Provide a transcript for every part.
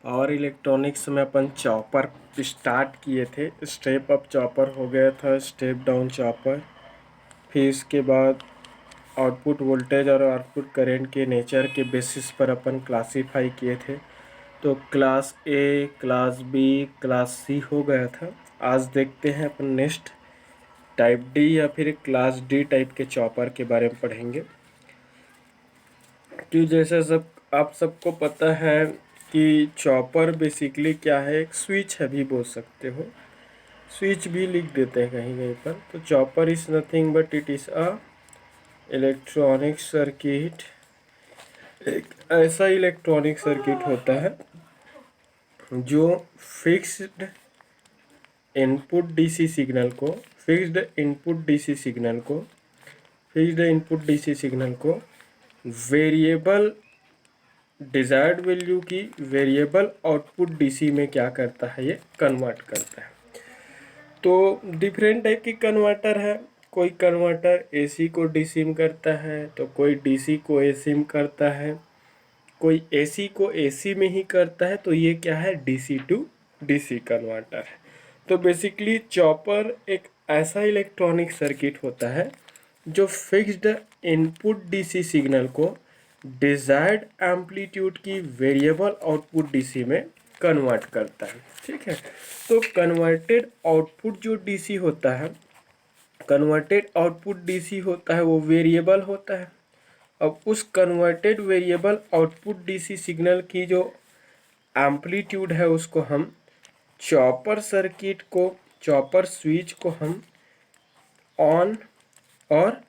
और इलेक्ट्रॉनिक्स में अपन chopper start किए थे। स्टेप अप चॉपर हो गया था, स्टेप डाउन चॉपर। फिर इसके बाद आउटपुट वोल्टेज और आउटपुट करंट के नेचर के बेसिस पर अपन क्लासीफाई किए थे। तो class A, class B, class C हो गया था। आज देखते हैं अपन नेक्स्ट टाइप डी या फिर क्लास डी टाइप के चॉपर के बारे में पढ़ेंगे। कि जैसे आप सबको पता है कि चॉपर बेसिकली क्या है, एक स्विच है भी बोल सकते हो, स्विच भी लिख देते हैं कहीं कहीं पर। तो chopper is nothing but it is a electronic circuit. एक ऐसा इलेक्ट्रॉनिक सर्किट होता है जो फिक्स्ड इनपुट डीसी सिग्नल को वेरिएबल डिजायर्ड वैल्यू की वेरिएबल आउटपुट डीसी में क्या करता है, ये कन्वर्ट करता है। तो डिफरेंट टाइप की कन्वर्टर है। कोई कन्वर्टर एसी को डीसी में करता है, तो कोई डीसी को एसी में करता है, कोई एसी को एसी में ही करता है। तो ये क्या है, डीसी टू डीसी कन्वर्टर है। तो बेसिकली चॉपर एक ऐसा इलेक्ट्रॉनिक सर्किट होता है जो फिक्स्ड इनपुट डीसी सिग्नल को डिजायर्ड एम्पलीट्यूड की वेरिएबल आउटपुट डीसी में कन्वर्ट करता है। ठीक है। तो कन्वर्टेड आउटपुट डीसी होता है वो वेरिएबल होता है। अब उस converted variable output DC signal की जो एम्पलीट्यूड है उसको हम चॉपर स्विच को हम ऑन और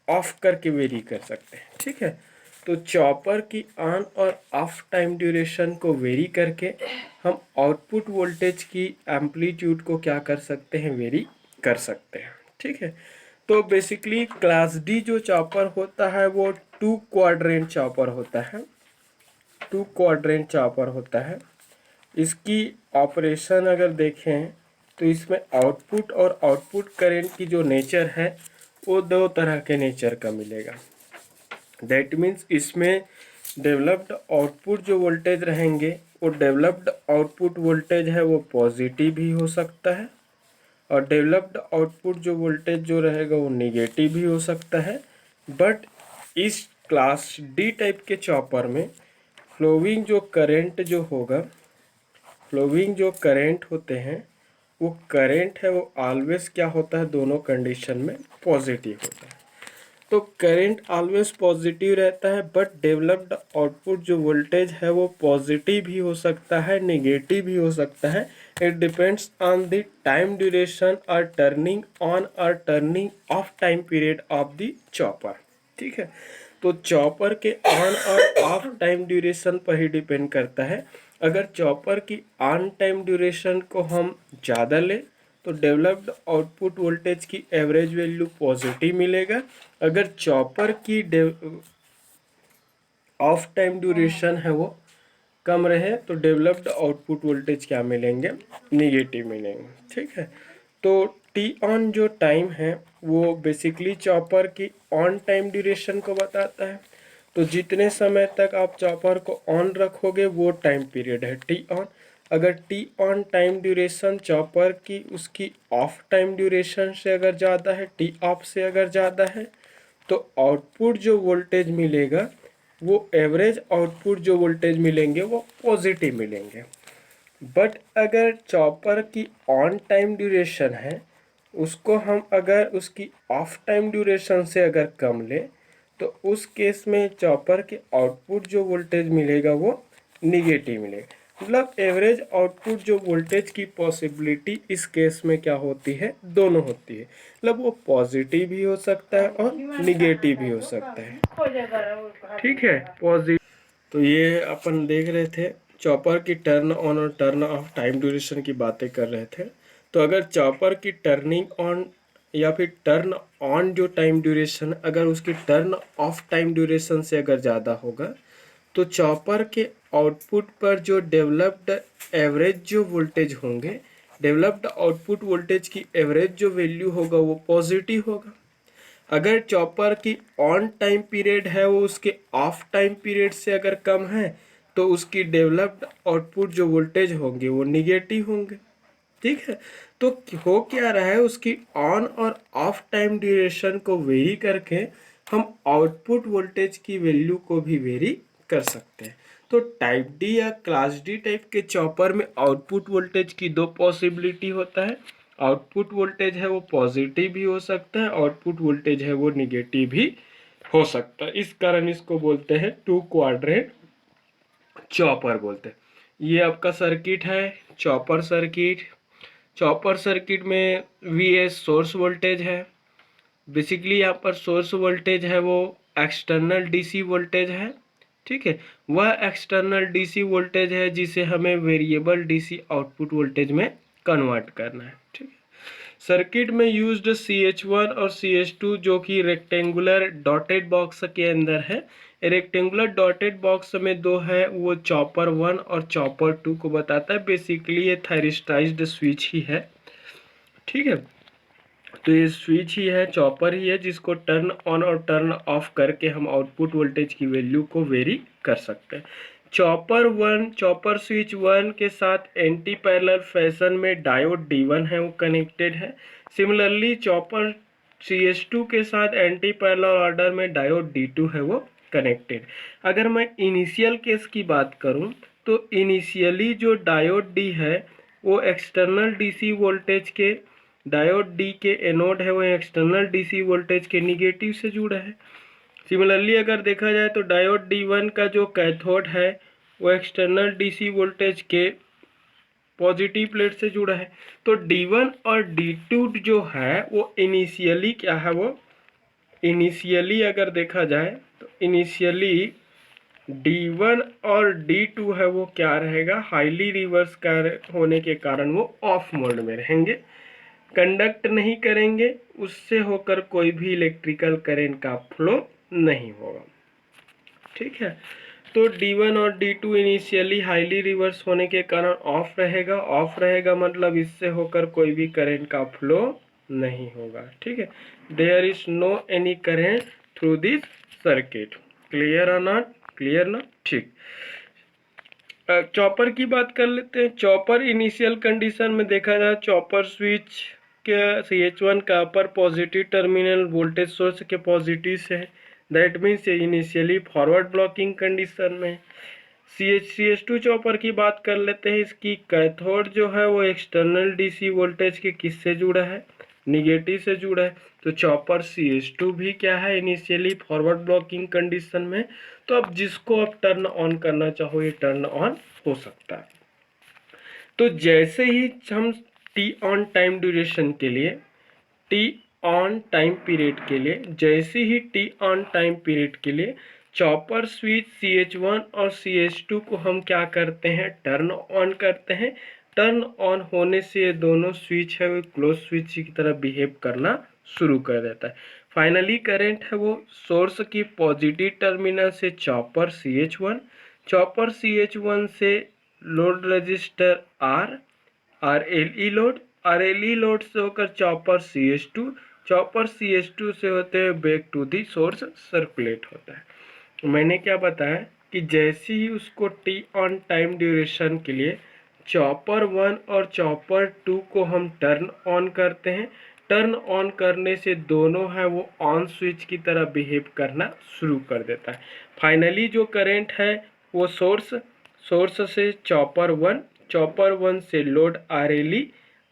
ऑफ करके वेरी कर सकते हैं। ठीक है। तो चॉपर की ऑन और ऑफ टाइम ड्यूरेशन को वेरी करके हम आउटपुट वोल्टेज की एम्पलीट्यूड को क्या कर सकते हैं, वेरी कर सकते हैं। ठीक है। तो बेसिकली क्लास डी जो चॉपर होता है वो टू क्वाड्रेंट चॉपर होता है। इसकी ऑपरेशन अगर देखें तो इसमें आउटपुट और आउटपुट करंट की जो नेचर है वो दो तरह के नेचर का मिलेगा। दैट मीन्स इसमें डेवलप्ड आउटपुट जो वोल्टेज रहेंगे, वो डेवलप्ड आउटपुट वोल्टेज है वो पॉजिटिव भी हो सकता है, और डेवलप्ड आउटपुट जो वोल्टेज जो रहेगा वो निगेटिव भी हो सकता है। बट इस क्लास डी टाइप के चॉपर में फ्लोविंग जो करंट होते हैं, वो करंट है वो ऑलवेज क्या होता है, दोनों कंडीशन में पॉजिटिव होता है। तो करंट ऑलवेज पॉजिटिव रहता है, बट डेवलप्ड आउटपुट जो वोल्टेज है वो पॉजिटिव भी हो सकता है, नेगेटिव भी हो सकता है। It depends on the time duration और टर्निंग ऑन और turning of time period of the chopper. ठीक है। तो चॉपर के ऑन और ऑफ टाइम ड्यूरेशन पर ही डिपेंड करता है। अगर चॉपर की ऑन टाइम ड्यूरेशन को हम ज़्यादा लें तो डेवलप्ड आउटपुट वोल्टेज की एवरेज वैल्यू पॉजिटिव मिलेगा। अगर चॉपर की ऑफ टाइम ड्यूरेशन है वो कम रहे तो डेवलप्ड आउटपुट वोल्टेज क्या मिलेंगे, निगेटिव मिलेंगे। ठीक है। तो टी ऑन जो टाइम है वो बेसिकली चॉपर की ऑन टाइम ड्यूरेशन को बताता है। तो जितने समय तक आप चॉपर को ऑन रखोगे वो टाइम पीरियड है टी ऑन। अगर T on time duration chopper की उसकी ऑफ टाइम ड्यूरेशन से अगर ज़्यादा है, टी ऑफ से अगर ज़्यादा है, तो आउटपुट जो वोल्टेज मिलेगा वो एवरेज आउटपुट जो वोल्टेज मिलेंगे वो पॉजिटिव मिलेंगे। बट अगर चॉपर की ऑन टाइम ड्यूरेशन है उसको हम अगर उसकी ऑफ टाइम ड्यूरेशन से अगर कम लें तो उस केस में चॉपर के आउटपुट जो वोल्टेज मिलेगा वो निगेटिव मिलेगा। मतलब एवरेज आउटपुट जो वोल्टेज की पॉसिबिलिटी इस केस में क्या होती है, दोनों होती है। मतलब वो पॉजिटिव भी हो सकता है और निगेटिव भी हो सकता है। ठीक है। पॉजिटिव तो ये अपन देख रहे थे चॉपर की टर्न ऑन और टर्न ऑफ टाइम ड्यूरेशन की बातें कर रहे थे। तो अगर चॉपर की टर्निंग ऑन या फिर टर्न ऑन जो टाइम ड्यूरेशन अगर उसकी टर्न ऑफ टाइम ड्यूरेशन से अगर ज़्यादा होगा तो चॉपर के आउटपुट पर जो डेवलप्ड एवरेज जो वोल्टेज होंगे, डेवलप्ड आउटपुट वोल्टेज की एवरेज जो वैल्यू होगा वो पॉजिटिव होगा। अगर चॉपर की ऑन टाइम पीरियड है वो उसके ऑफ टाइम पीरियड से अगर कम है तो उसकी डेवलप्ड आउटपुट जो वोल्टेज होंगे वो निगेटिव होंगे। ठीक है, तो हो क्या रहा है, उसकी ऑन और ऑफ टाइम ड्यूरेशन को वेरी करके हम आउटपुट वोल्टेज की वैल्यू को भी वेरी कर सकते हैं। तो टाइप डी या क्लास डी टाइप के चॉपर में आउटपुट वोल्टेज की दो पॉसिबिलिटी होता है। आउटपुट वोल्टेज है वो पॉजिटिव भी हो सकता है, आउटपुट वोल्टेज है वो निगेटिव भी हो सकता है। इस कारण इसको बोलते हैं टू क्वाड्रेंट चॉपर बोलते हैं। ये आपका सर्किट है, चॉपर सर्किट। चॉपर सर्किट में वी एस सोर्स वोल्टेज है। बेसिकली यहाँ पर सोर्स वोल्टेज है वो एक्सटर्नल डीसी वोल्टेज है। ठीक है, वह एक्सटर्नल डीसी वोल्टेज है जिसे हमें वेरिएबल डीसी आउटपुट वोल्टेज में कन्वर्ट करना है। ठीक है, सर्किट में यूज्ड CH1 और CH2 जो कि रेक्टेंगुलर डॉटेड बॉक्स के अंदर है। रेक्टेंगुलर डॉटेड बॉक्स में दो है, वो चॉपर 1 और चॉपर 2 को बताता है। बेसिकली ये थायरिस्टाइज्ड स्विच ही है। ठीक है, तो ये स्विच ही है, चॉपर ही है, जिसको टर्न ऑन और टर्न ऑफ करके हम आउटपुट वोल्टेज की वैल्यू को वेरी कर सकते हैं। चॉपर स्विच 1 के साथ एंटी पैरेलल फैशन में डायोड D1 है वो कनेक्टेड है। सिमिलरली चॉपर CS2 के साथ एंटी पैरेलल ऑर्डर में डायोड D2 है वो कनेक्टेड। अगर मैं इनिशियल केस की बात करूं तो इनिशियली जो डायोड D है वो एक्सटर्नल DC वोल्टेज के, डायोड डी के एनोड है वो एक्सटर्नल डीसी वोल्टेज के निगेटिव से जुड़ा है। सिमिलरली अगर देखा जाए तो डायोड D1 का जो कैथोड है वो एक्सटर्नल डीसी वोल्टेज के पॉजिटिव प्लेट से जुड़ा है। तो D1 और D2 जो है वो इनिशियली क्या है, वो इनिशियली अगर देखा जाए तो इनिशियली D1 और D2 है वो क्या रहेगा, हाईली रिवर्स कर होने के कारण वो ऑफ मोड में रहेंगे, कंडक्ट नहीं करेंगे, उससे होकर कोई भी इलेक्ट्रिकल करंट का फ्लो नहीं होगा। ठीक है, तो D1 और D2 इनिशियली हाईली रिवर्स होने के कारण ऑफ रहेगा। ऑफ रहेगा मतलब इससे होकर कोई भी करंट का फ्लो नहीं होगा। ठीक है, there is no any current through this circuit. Clear और नॉट क्लियर ना? ठीक, चॉपर की बात कर लेते हैं। चॉपर इनिशियल कंडीशन में देखा जाए, चॉपर स्विच के CH1 का अपर पॉजिटिव टर्मिनल वोल्टेज सोर्स के पॉजिटिव से है, that means initially forward blocking condition में। CH2 चॉपर की बात कर लेते हैं। इसकी कैथोड जो है वो एक्सटर्नल DC वोल्टेज के किससे जुड़ा है, निगेटिव से जुड़ा है। तो चॉपर CH2 भी क्या है, इनिशियली फॉरवर्ड ब्लॉकिंग कंडीशन में। तो अब जिसको आप टर्न ऑन करना चाहो ये टर्न ऑन हो सकता है। तो जैसे ही हम टी ऑन टाइम ड्यूरेशन के लिए, टी ऑन टाइम पीरियड के लिए, जैसे ही टी ऑन टाइम पीरियड के लिए चॉपर स्विच CH1 और CH2 को हम क्या करते हैं, टर्न ऑन करते हैं। टर्न ऑन होने से ये दोनों स्विच है वो क्लोज स्विच की तरह बिहेव करना शुरू कर देता है। फाइनली करंट है वो सोर्स की पॉजिटिव टर्मिनल से चॉपर CH1, चॉपर CH1 से load resistor RLE load, RLE load से होकर चॉपर CH2, चॉपर CH2 से होते हुए back to the source circulate होता है। मैंने क्या बताया कि जैसे ही उसको टी ऑन टाइम ड्यूरेशन के लिए चॉपर 1 और चॉपर 2 को हम टर्न ऑन करते हैं, टर्न ऑन करने से दोनों है वो ऑन स्विच की तरह बिहेव करना शुरू कर देता है। फाइनली जो करंट है वो सोर्स से चॉपर 1 से लोड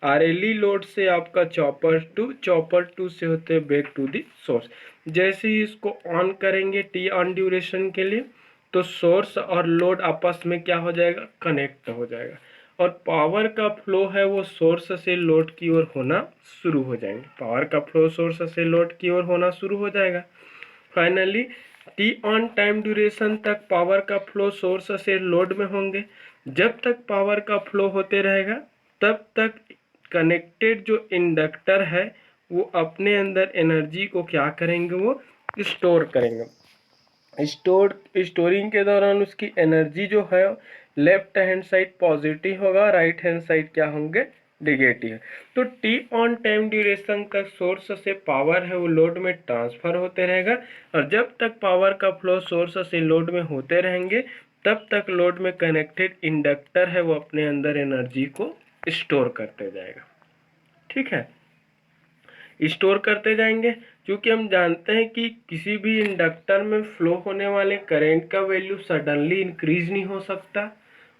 RLE लोड से आपका चॉपर 2 से होते बैक टू दी सोर्स। जैसे ही इसको ऑन करेंगे टी ऑन ड्यूरेशन के लिए तो सोर्स और लोड आपस में क्या हो जाएगा, कनेक्ट हो जाएगा, और पावर का फ्लो है वो सोर्स से लोड की ओर होना शुरू हो जाएंगे। पावर का फ्लो सोर्स से लोड की ओर होना शुरू हो जाएगा। Finally T on time duration तक पावर का फ्लो सोर्स से लोड में होंगे। जब तक पावर का फ्लो होते रहेगा तब तक कनेक्टेड जो इंडक्टर है वो अपने अंदर एनर्जी को क्या करेंगे, वो स्टोर करेंगे। स्टोरिंग के दौरान उसकी एनर्जी जो है लेफ्ट हैंड साइड पॉजिटिव होगा, राइट हैंड साइड क्या होंगे, नेगेटिव है। तो टी ऑन टाइम ड्यूरेशन तक सोर्स से पावर है वो लोड में ट्रांसफर होते रहेगा, और जब तक पावर का फ्लो सोर्स से लोड में होते रहेंगे तब तक लोड में कनेक्टेड इंडक्टर है वो अपने अंदर एनर्जी को स्टोर करते जाएगा। ठीक है, स्टोर करते जाएंगे, क्योंकि हम जानते हैं कि किसी भी इंडक्टर में फ्लो होने वाले करंट का वैल्यू सडनली इंक्रीज नहीं हो सकता।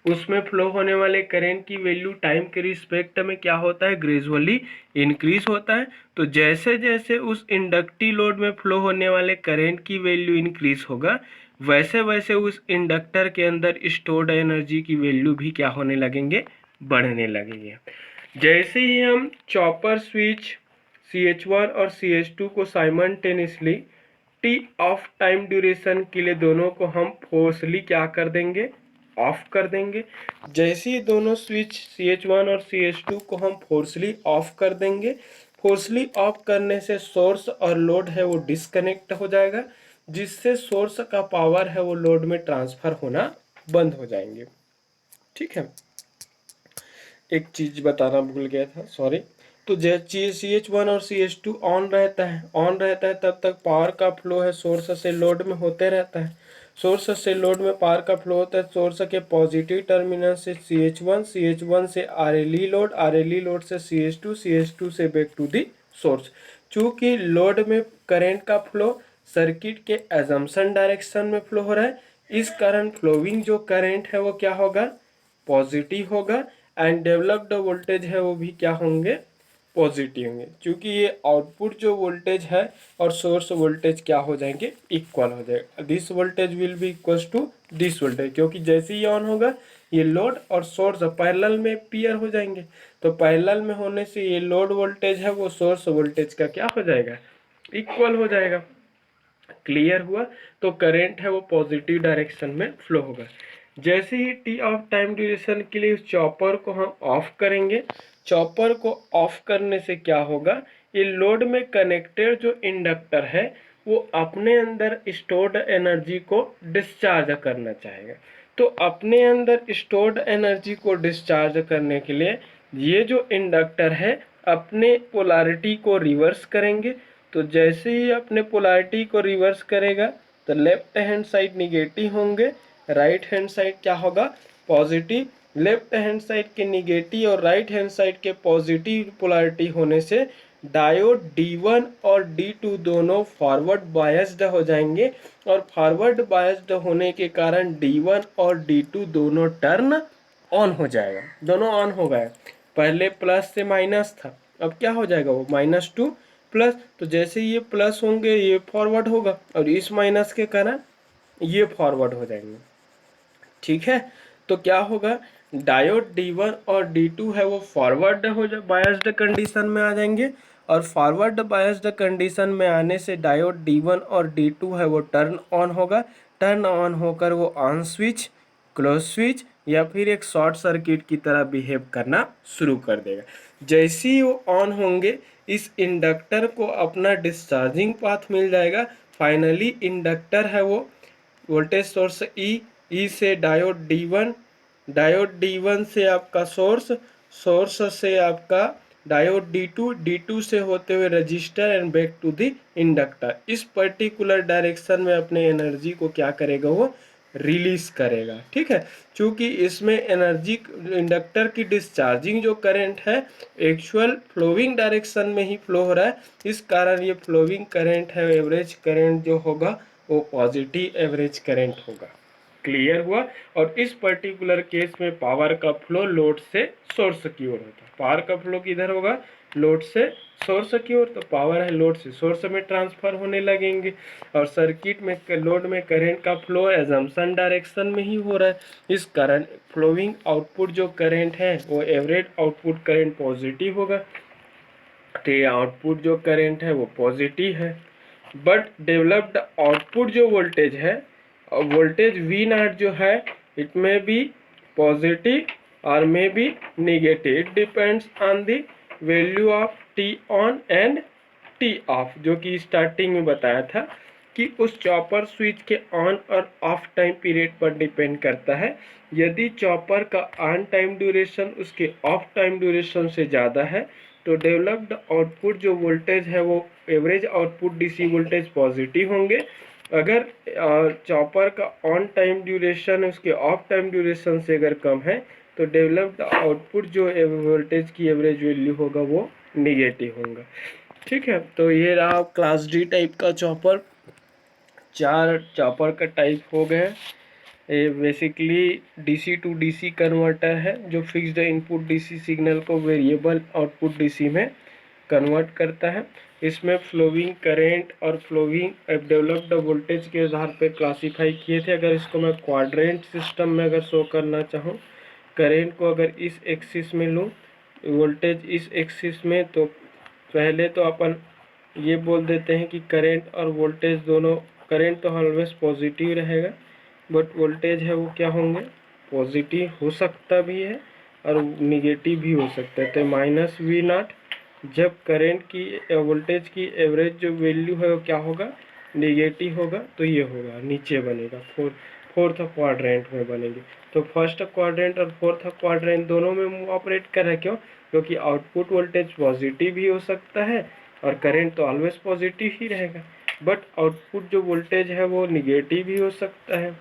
उसमें फ्लो होने वाले करंट की वैल्यू टाइम के रिस्पेक्ट में क्या होता है, ग्रेजुअली इंक्रीज होता है। तो जैसे जैसे उस इंडक्टिव लोड में फ्लो होने वाले करंट की वैल्यू इंक्रीज होगा, वैसे वैसे उस इंडक्टर के अंदर स्टोर्ड एनर्जी की वैल्यू भी क्या होने लगेंगे, बढ़ने लगेंगे। जैसे ही हम चॉपर स्विच CH1 और CH2 को simultaneously T of time duration के लिए दोनों को हम फोर्सली क्या कर देंगे, ऑफ कर देंगे। जैसे ही दोनों स्विच CH1 और CH2 को हम फोर्सली ऑफ कर देंगे, फोर्सली ऑफ करने से सोर्स और लोड है वो डिस्कनेक्ट हो जाएगा, जिससे सोर्स का पावर है वो लोड में ट्रांसफर होना बंद हो जाएंगे। ठीक है, एक चीज बताना भूल गया था, सॉरी। तो CH1 और CH2 ऑन रहता है तब तक पावर का फ्लो है सोर्स से लोड में होते रहता है। सोर्स से लोड में पावर का फ्लो होता है, सोर्स के पॉजिटिव टर्मिनल से CH1 से RLE लोड से CH2 से बैक टू दी सोर्स। चूंकि लोड में करंट का फ्लो सर्किट के एजम्पशन डायरेक्शन में फ्लो हो रहा है, इस कारण फ्लोइंग जो करंट है वो क्या होगा, पॉजिटिव होगा, एंड डेवलप्ड वोल्टेज है वो भी क्या होंगे, पॉजिटिव होंगे। क्योंकि ये आउटपुट जो वोल्टेज है और सोर्स वोल्टेज क्या हो जाएंगे, इक्वल हो जाएगा। This voltage will be equal to this voltage, क्योंकि जैसे ही ऑन होगा ये लोड और सोर्स पैरेलल में पेयर हो जाएंगे। तो पैरेलल में होने से ये लोड वोल्टेज है वो सोर्स वोल्टेज का क्या हो जाएगा, इक्वल हो जाएगा। क्लियर हुआ। तो करंट है वो पॉजिटिव डायरेक्शन में फ्लो होगा। जैसे ही टी ऑफ टाइम ड्यूरेशन के लिए चॉपर को हम ऑफ करेंगे, चॉपर को ऑफ करने से क्या होगा, ये लोड में कनेक्टेड जो इंडक्टर है वो अपने अंदर स्टोर्ड एनर्जी को डिस्चार्ज करना चाहेगा। तो अपने अंदर स्टोर्ड एनर्जी को डिस्चार्ज करने के लिए ये जो इंडक्टर है अपने पोलैरिटी को रिवर्स करेंगे। तो जैसे ही अपने पोलैरिटी को रिवर्स करेगा तो लेफ्ट हैंड साइड निगेटिव होंगे, राइट हैंड साइड क्या होगा, पॉजिटिव। लेफ्ट हैंड साइड के निगेटिव और राइट हैंड साइड के पॉजिटिव पोलैरिटी होने से डायोड D1 और D2 दोनों फॉरवर्ड बायस्ड हो जाएंगे, और फॉरवर्ड बायस्ड होने के कारण D1 और D2 दोनों टर्न ऑन हो जाएगा। दोनों ऑन हो गए, पहले प्लस से माइनस था, अब क्या हो जाएगा, वो माइनस टू प्लस। तो जैसे ये प्लस होंगे ये फॉरवर्ड होगा, और इस माइनस के कारण ये फॉरवर्ड हो जाएंगे। ठीक है, तो क्या होगा, डायोड D1 और D2 है वो फॉरवर्ड हो जा बायस्ड कंडीशन में आ जाएंगे, और फॉरवर्ड बायस्ड कंडीशन में आने से डायोड D1 और D2 है वो टर्न ऑन होगा। टर्न ऑन होकर वो ऑन स्विच, क्लोज स्विच या फिर एक शॉर्ट सर्किट की तरह बिहेव करना शुरू कर देगा। जैसे ही वो ऑन होंगे इस इंडक्टर को अपना डिस्चार्जिंग पाथ मिल जाएगा। फाइनली इंडक्टर है वो वोल्टेज सोर्स ई से डायोड D1 से आपका सोर्स से आपका डायोड D2 से होते हुए resistor and back to the inductor. इस पर्टिकुलर डायरेक्शन में अपने एनर्जी को क्या करेगा, वो रिलीज करेगा। ठीक है, क्योंकि इसमें एनर्जी इंडक्टर की डिस्चार्जिंग जो करंट है एक्चुअल फ्लोइंग डायरेक्शन में ही फ्लो हो रहा है, इस कारण ये फ्लोइंग करंट है एवरेज करंट जो होगा वो पॉजिटिव एवरेज करंट होगा। क्लियर हुआ। और इस पर्टिकुलर केस में पावर का फ्लो लोड से सोर्स की ओर होता है। पावर का फ्लो किधर होगा, लोड से सोर्स की ओर। तो पावर है लोड से सोर्स में ट्रांसफर होने लगेंगे, और सर्किट में लोड में करंट का फ्लो एजम्पशन डायरेक्शन में ही हो रहा है, इस कारण फ्लोइंग आउटपुट जो करंट है वो एवरेज आउटपुट करंट पॉजिटिव होगा। तो ये आउटपुट जो करंट है वो पॉजिटिव है, बट डेवलप्ड आउटपुट जो वोल्टेज है, वोल्टेज V0 जो है इट में बी पॉजिटिव और may be negative. It depends on the value of T on and T off, जो कि स्टार्टिंग में बताया था कि उस चॉपर स्विच के ऑन और ऑफ टाइम पीरियड पर डिपेंड करता है। यदि चॉपर का ऑन टाइम ड्यूरेशन उसके ऑफ टाइम ड्यूरेशन से ज़्यादा है तो डेवलप्ड आउटपुट जो वोल्टेज है वो average output DC voltage positive होंगे, अगर चॉपर का ऑन टाइम ड्यूरेशन उसके ऑफ टाइम ड्यूरेशन से अगर कम है तो डेवलप्ड आउटपुट जो वोल्टेज की एवरेज वैल्यू होगा वो निगेटिव होगा। ठीक है, तो ये रहा क्लास डी टाइप का चॉपर। 4 चॉपर का टाइप हो गए। ये basically DC to DC converter है जो फिक्स्ड इनपुट डीसी सिग्नल को वेरिएबल आउटपुट डीसी में कन्वर्ट करता है। इसमें फ्लोइंग करेंट और फ्लोइंग डेवलप्ड वोल्टेज के आधार पर क्लासीफाई किए थे। अगर इसको मैं क्वाड्रेंट सिस्टम में अगर शो करना चाहूँ, करेंट को अगर इस एक्सिस में लूँ, वोल्टेज इस एक्सिस में, तो पहले तो अपन ये बोल देते हैं कि करेंट और वोल्टेज दोनों, करेंट तो ऑलवेज पॉजिटिव रहेगा बट वोल्टेज है वो क्या होंगे, पॉजिटिव हो सकता भी है और निगेटिव भी हो सकता है। तो माइनस वी नॉट, जब करंट की वोल्टेज की एवरेज जो वैल्यू है वो क्या होगा, निगेटिव होगा, तो ये होगा नीचे बनेगा, फोर्थ क्वाड्रेंट में बनेगी। तो फर्स्ट क्वाड्रेंट और फोर्थ क्वाड्रेंट दोनों में ऑपरेट कर रहा है। क्यों? क्योंकि आउटपुट वोल्टेज पॉजिटिव भी हो सकता है और करंट तो ऑलवेज पॉजिटिव ही रहेगा, बट आउटपुट जो वोल्टेज है वो निगेटिव भी हो सकता है।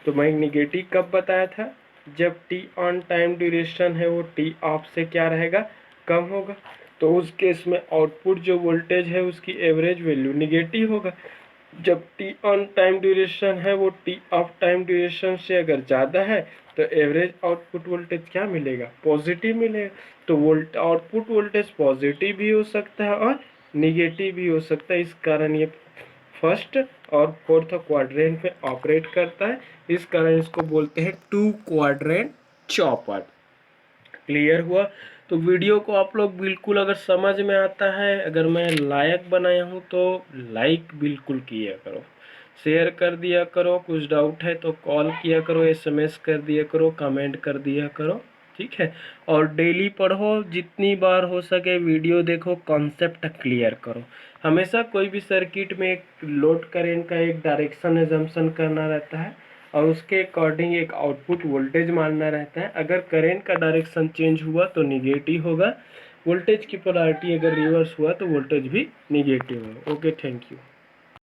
तो मैं निगेटिव कब बताया था, जब टी ऑन टाइम ड्यूरेशन है वो टी ऑफ से क्या रहेगा, कम होगा। तो उस केस में आउटपुट जो वोल्टेज है उसकी एवरेज वैल्यू निगेटिव होगा। जब टी ऑन टाइम ड्यूरेशन है वो टी ऑफ टाइम ड्यूरेशन से अगर ज़्यादा है तो एवरेज आउटपुट वोल्टेज क्या मिलेगा, पॉजिटिव मिलेगा। तो आउटपुट वोल्टेज पॉजिटिव भी हो सकता है और निगेटिव भी हो सकता है। इस कारण ये फर्स्ट और फोर्थ क्वाड्रेंट में ऑपरेट करता है। इस कारण इसको बोलते हैं टू क्वाड्रेंट चॉपर। क्लियर हुआ? तो वीडियो को आप लोग बिल्कुल अगर समझ में आता है, अगर मैं लायक बनाया हूँ तो लाइक बिल्कुल किया करो, शेयर कर दिया करो, कुछ डाउट है तो कॉल किया करो, एसएमएस कर दिया करो, कमेंट कर दिया करो। ठीक है, और डेली पढ़ो, जितनी बार हो सके वीडियो देखो, कॉन्सेप्ट क्लियर करो। हमेशा कोई भी सर्किट में एक लोड करेंट का एक डायरेक्शन एजम्पशन करना रहता है और उसके अकॉर्डिंग एक आउटपुट वोल्टेज मानना रहता है। अगर करंट का डायरेक्शन चेंज हुआ तो निगेटिव होगा, वोल्टेज की पोलैरिटी अगर रिवर्स हुआ तो वोल्टेज भी निगेटिव होगा। Okay, thank you.